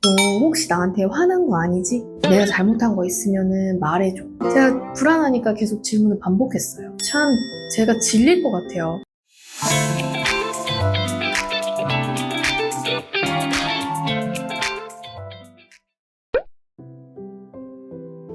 너 혹시 나한테 화난 거 아니지? 내가 잘못한 거 있으면은 말해줘. 제가 불안하니까 계속 질문을 반복했어요. 참, 제가 질릴 것 같아요.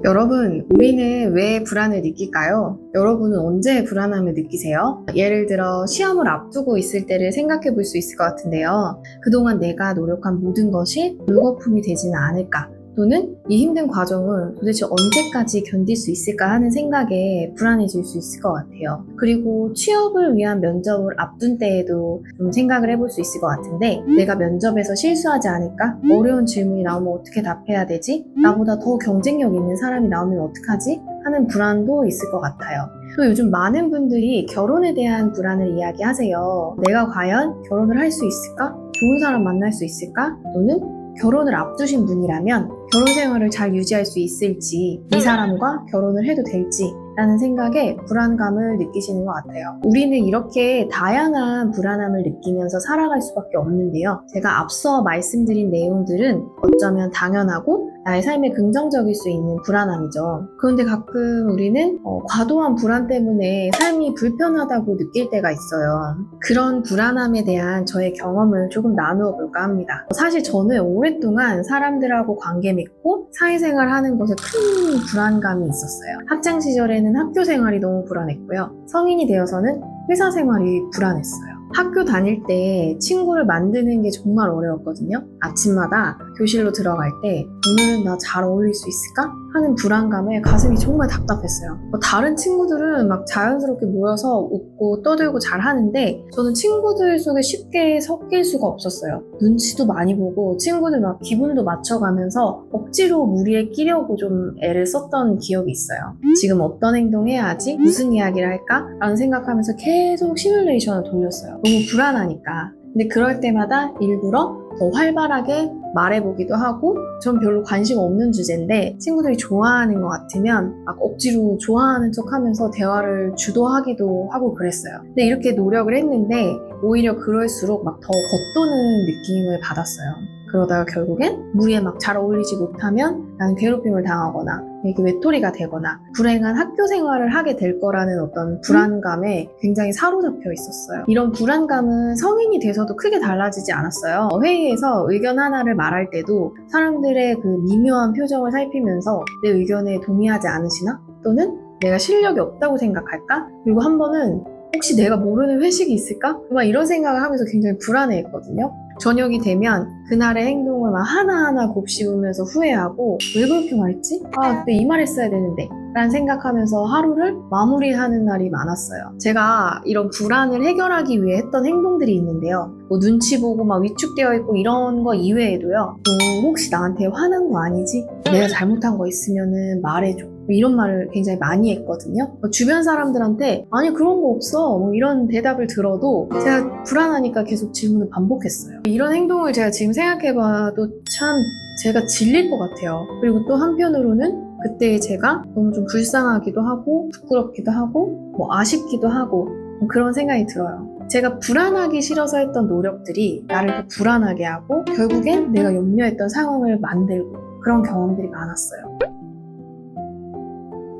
여러분, 우리는 왜 불안을 느낄까요? 여러분은 언제 불안함을 느끼세요? 예를 들어 시험을 앞두고 있을 때를 생각해 볼 수 있을 것 같은데요. 그동안 내가 노력한 모든 것이 물거품이 되지는 않을까? 또는 이 힘든 과정을 도대체 언제까지 견딜 수 있을까 하는 생각에 불안해질 수 있을 것 같아요. 그리고 취업을 위한 면접을 앞둔 때에도 좀 생각을 해볼 수 있을 것 같은데, 내가 면접에서 실수하지 않을까? 어려운 질문이 나오면 어떻게 답해야 되지? 나보다 더 경쟁력 있는 사람이 나오면 어떡하지? 하는 불안도 있을 것 같아요. 또 요즘 많은 분들이 결혼에 대한 불안을 이야기하세요. 내가 과연 결혼을 할 수 있을까? 좋은 사람 만날 수 있을까? 또는 결혼을 앞두신 분이라면 결혼 생활을 잘 유지할 수 있을지, 이 사람과 결혼을 해도 될지 라는 생각에 불안감을 느끼시는 것 같아요. 우리는 이렇게 다양한 불안함을 느끼면서 살아갈 수밖에 없는데요. 제가 앞서 말씀드린 내용들은 어쩌면 당연하고 나의 삶에 긍정적일 수 있는 불안함이죠. 그런데 가끔 우리는 과도한 불안 때문에 삶이 불편하다고 느낄 때가 있어요. 그런 불안함에 대한 저의 경험을 조금 나누어 볼까 합니다. 사실 저는 오랫동안 사람들하고 관계 맺고 사회생활 하는 것에 큰 불안감이 있었어요. 학창 시절에는 학교 생활이 너무 불안했고요. 성인이 되어서는 회사 생활이 불안했어요. 학교 다닐 때 친구를 만드는 게 정말 어려웠거든요. 아침마다 교실로 들어갈 때 오늘은 나 잘 어울릴 수 있을까? 하는 불안감에 가슴이 정말 답답했어요. 다른 친구들은 막 자연스럽게 모여서 웃고 떠들고 잘 하는데 저는 친구들 속에 쉽게 섞일 수가 없었어요. 눈치도 많이 보고 친구들 막 기분도 맞춰가면서 억지로 무리에 끼려고 좀 애를 썼던 기억이 있어요. 지금 어떤 행동 해야 하지? 무슨 이야기를 할까? 라는 생각하면서 계속 시뮬레이션을 돌렸어요. 너무 불안하니까. 근데 그럴 때마다 일부러 더 활발하게 말해보기도 하고, 전 별로 관심 없는 주제인데 친구들이 좋아하는 것 같으면 막 억지로 좋아하는 척 하면서 대화를 주도하기도 하고 그랬어요. 근데 이렇게 노력을 했는데 오히려 그럴수록 막 더 겉도는 느낌을 받았어요. 그러다가 결국엔 무리에 막 잘 어울리지 못하면 나는 괴롭힘을 당하거나 이게 외톨이가 되거나 불행한 학교 생활을 하게 될 거라는 어떤 불안감에 굉장히 사로잡혀 있었어요. 이런 불안감은 성인이 돼서도 크게 달라지지 않았어요. 회의에서 의견 하나를 말할 때도 사람들의 그 미묘한 표정을 살피면서 내 의견에 동의하지 않으시나? 또는 내가 실력이 없다고 생각할까? 그리고 한 번은 혹시 내가 모르는 회식이 있을까? 막 이런 생각을 하면서 굉장히 불안해했거든요. 저녁이 되면 그날의 행동을 막 하나하나 곱씹으면서 후회하고 왜 그렇게 말했지? 아, 그때 이 말 했어야 되는데 라는 생각하면서 하루를 마무리하는 날이 많았어요. 제가 이런 불안을 해결하기 위해 했던 행동들이 있는데요. 뭐 눈치 보고 막 위축되어 있고 이런 거 이외에도요. 너 혹시 나한테 화난 거 아니지? 내가 잘못한 거 있으면은 말해줘. 이런 말을 굉장히 많이 했거든요. 주변 사람들한테 아니 그런 거 없어 뭐 이런 대답을 들어도 제가 불안하니까 계속 질문을 반복했어요. 이런 행동을 제가 지금 생각해봐도 참 제가 질릴 것 같아요. 그리고 또 한편으로는 그때 제가 너무 좀 불쌍하기도 하고 부끄럽기도 하고 뭐 아쉽기도 하고 그런 생각이 들어요. 제가 불안하기 싫어서 했던 노력들이 나를 더 불안하게 하고 결국엔 내가 염려했던 상황을 만들고 그런 경험들이 많았어요.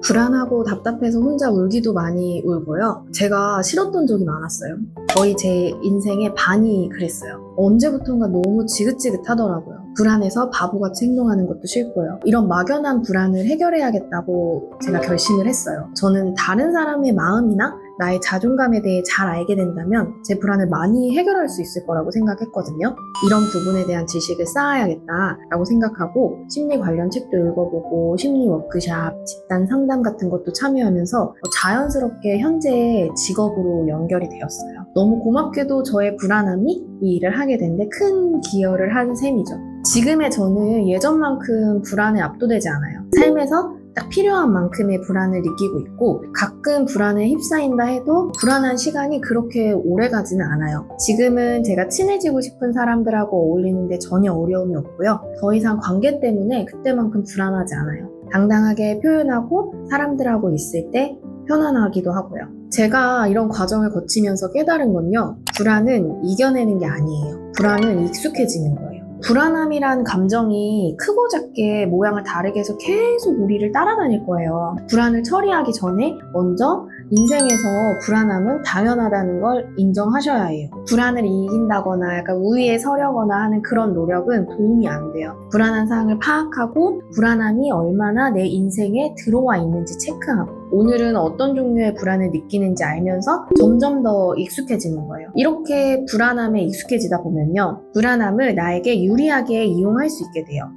불안하고 답답해서 혼자 울기도 많이 울고요. 제가 싫었던 적이 많았어요. 거의 제 인생의 반이 그랬어요. 언제부턴가 너무 지긋지긋하더라고요. 불안해서 바보같이 행동하는 것도 싫고요. 이런 막연한 불안을 해결해야겠다고 제가 결심을 했어요. 저는 다른 사람의 마음이나 나의 자존감에 대해 잘 알게 된다면 제 불안을 많이 해결할 수 있을 거라고 생각했거든요. 이런 부분에 대한 지식을 쌓아야겠다라고 생각하고 심리 관련 책도 읽어보고 심리 워크샵, 집단 상담 같은 것도 참여하면서 자연스럽게 현재의 직업으로 연결이 되었어요. 너무 고맙게도 저의 불안함이 이 일을 하게 된 데 큰 기여를 한 셈이죠. 지금의 저는 예전만큼 불안에 압도되지 않아요. 삶에서 딱 필요한 만큼의 불안을 느끼고 있고 가끔 불안에 휩싸인다 해도 불안한 시간이 그렇게 오래 가지는 않아요. 지금은 제가 친해지고 싶은 사람들하고 어울리는데 전혀 어려움이 없고요. 더 이상 관계 때문에 그때만큼 불안하지 않아요. 당당하게 표현하고 사람들하고 있을 때 편안하기도 하고요. 제가 이런 과정을 거치면서 깨달은 건요. 불안은 이겨내는 게 아니에요. 불안은 익숙해지는 거예요. 불안함이란 감정이 크고 작게 모양을 다르게 해서 계속 우리를 따라다닐 거예요. 불안을 처리하기 전에 먼저 인생에서 불안함은 당연하다는 걸 인정하셔야 해요. 불안을 이긴다거나 약간 우위에 서려거나 하는 그런 노력은 도움이 안 돼요. 불안한 상황을 파악하고 불안함이 얼마나 내 인생에 들어와 있는지 체크하고 오늘은 어떤 종류의 불안을 느끼는지 알면서 점점 더 익숙해지는 거예요. 이렇게 불안함에 익숙해지다 보면요. 불안함을 나에게 유리하게 이용할 수 있게 돼요.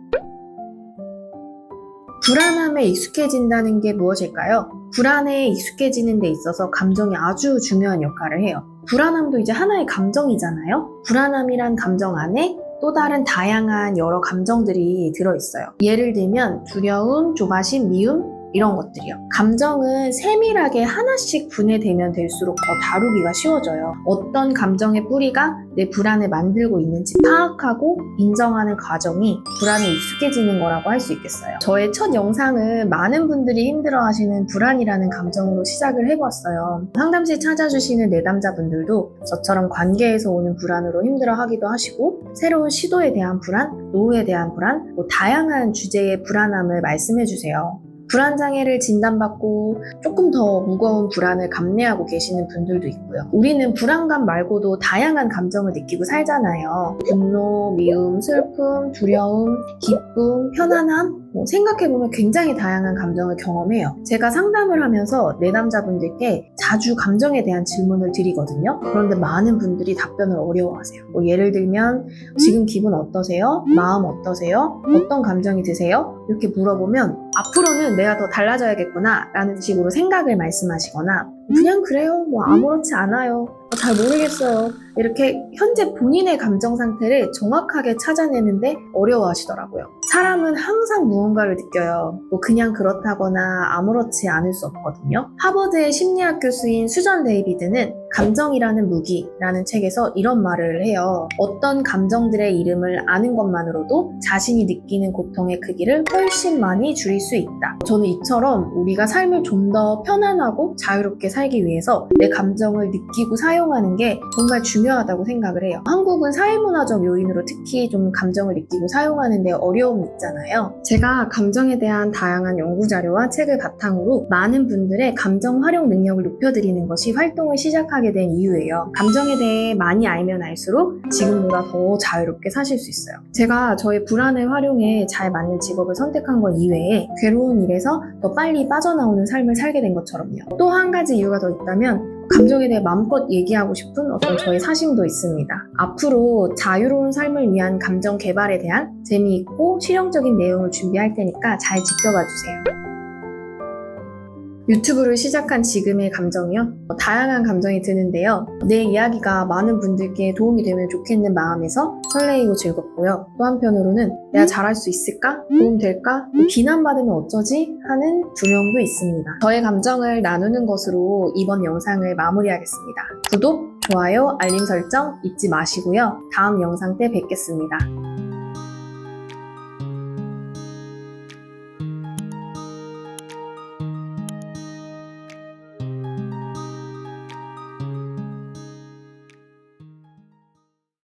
불안함에 익숙해진다는 게 무엇일까요? 불안에 익숙해지는 데 있어서 감정이 아주 중요한 역할을 해요. 불안함도 이제 하나의 감정이잖아요? 불안함이란 감정 안에 또 다른 다양한 여러 감정들이 들어있어요. 예를 들면 두려움, 조바심, 미움 이런 것들이요. 감정은 세밀하게 하나씩 분해되면 될수록 더 다루기가 쉬워져요. 어떤 감정의 뿌리가 내 불안을 만들고 있는지 파악하고 인정하는 과정이 불안에 익숙해지는 거라고 할 수 있겠어요. 저의 첫 영상은 많은 분들이 힘들어하시는 불안이라는 감정으로 시작을 해봤어요. 상담실 찾아주시는 내담자분들도 저처럼 관계에서 오는 불안으로 힘들어하기도 하시고 새로운 시도에 대한 불안, 노후에 대한 불안, 다양한 주제의 불안함을 말씀해주세요. 불안장애를 진단받고 조금 더 무거운 불안을 감내하고 계시는 분들도 있고요. 우리는 불안감 말고도 다양한 감정을 느끼고 살잖아요. 분노, 미움, 슬픔, 두려움, 기쁨, 편안함 생각해보면 굉장히 다양한 감정을 경험해요. 제가 상담을 하면서 내담자분들께 자주 감정에 대한 질문을 드리거든요. 그런데 많은 분들이 답변을 어려워하세요. 예를 들면 지금 기분 어떠세요? 마음 어떠세요? 어떤 감정이 드세요? 이렇게 물어보면 앞으로는 내가 더 달라져야겠구나 라는 식으로 생각을 말씀하시거나 그냥 그래요, 아무렇지 않아요, 잘 모르겠어요, 이렇게 현재 본인의 감정 상태를 정확하게 찾아내는데 어려워하시더라고요. 사람은 항상 무언가를 느껴요. 그냥 그렇다거나 아무렇지 않을 수 없거든요. 하버드의 심리학 교수인 수전 데이비드는 감정이라는 무기라는 책에서 이런 말을 해요. 어떤 감정들의 이름을 아는 것만으로도 자신이 느끼는 고통의 크기를 훨씬 많이 줄일 수 있다. 저는 이처럼 우리가 삶을 좀 더 편안하고 자유롭게 살기 위해서 내 감정을 느끼고 사용하는 게 정말 중요하다고 생각을 해요. 한국은 사회문화적 요인으로 특히 좀 감정을 느끼고 사용하는 데 어려움이 있잖아요. 제가 감정에 대한 다양한 연구자료와 책을 바탕으로 많은 분들의 감정 활용 능력을 높여드리는 것이 활동을 시작하게 된 이유예요. 감정에 대해 많이 알면 알수록 지금보다 더 자유롭게 사실 수 있어요. 제가 저의 불안을 활용해 잘 맞는 직업을 선택한 것 이외에 괴로운 일에서 더 빨리 빠져나오는 삶을 살게 된 것처럼요. 또 한 가지 이유가 더 있다면 감정에 대해 마음껏 얘기하고 싶은 어떤 저의 사심도 있습니다. 앞으로 자유로운 삶을 위한 감정 개발에 대한 재미있고 실용적인 내용을 준비할 테니까 잘 지켜봐 주세요. 유튜브를 시작한 지금의 감정이요? 다양한 감정이 드는데요. 내 이야기가 많은 분들께 도움이 되면 좋겠는 마음에서 설레이고 즐겁고요. 또 한편으로는 내가 잘할 수 있을까? 도움될까? 비난받으면 어쩌지? 하는 두려움도 있습니다. 저의 감정을 나누는 것으로 이번 영상을 마무리하겠습니다. 구독, 좋아요, 알림 설정 잊지 마시고요. 다음 영상 때 뵙겠습니다.